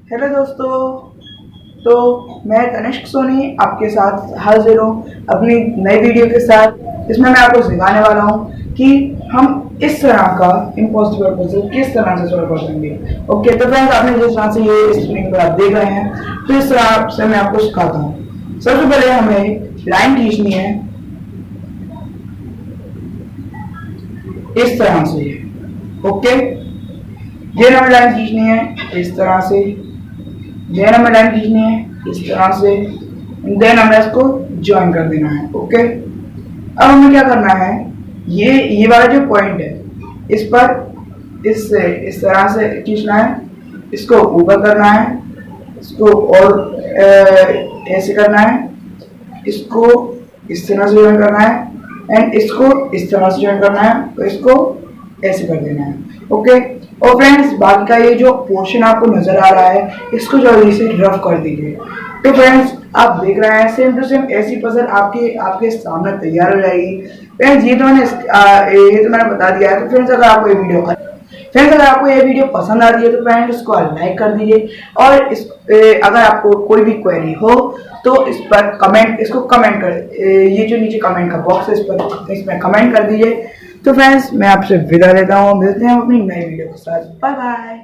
Hello दोस्तों। तो मैं तनिष्क सोनी आपके साथ हाजिर हूँ अपनी नई वीडियो के साथ। इसमें मैं आपको सिखाने वाला हूँ कि हम इस तरह का इम्पॉसिबल पजल किस तरह से सॉल्व कर देंगे। ओके, तो फ्रेंड्स आपने जिस तरह से ये स्क्रीन पर आप देख रहे हैं, तो इस तरह से मैं आपको सिखाता हूँ। सबसे पहले हमें लाइन खींचनी है इस तरह से। ओके, ये हमें लाइन खींचनी है इस तरह से, देन हमें लाइन खींचनी है इस तरह से, देन हमें इसको ज्वाइन कर देना है। ओके, अब हमें क्या करना है, ये वाला जो पॉइंट है इस पर इस तरह से खींचना है, इसको ऊपर करना है, इसको और ऐसे करना है, इसको इस तरह से ज्वाइन करना है एंड इसको इस तरह से ज्वाइन करना है, तो इसको ऐसे कर देना है। ओके, और फ्रेंड्स बाकी का ये जो पोर्शन आपको नजर आ रहा है, इसको जल्दी से रफ कर दीजिए। तो फ्रेंड्स आप देख रहे हैं सेम टू सेम ऐसी पजल आपके सामने तैयार हो जाएगी। फ्रेंड्स ये तो मैंने बता दिया है। तो फ्रेंड्स अगर आपको ये वीडियो पसंद आती है तो फ्रेंड्स इसको लाइक कर दीजिए, और अगर आपको कोई भी क्वेरी हो तो इस पर कमेंट कर, ये जो नीचे कमेंट का बॉक्स है इसमें कमेंट कर दीजिए। तो फ्रेंड्स मैं आपसे विदा लेता हूँ, मिलते हैं अपनी नई वीडियो के साथ। Bye bye.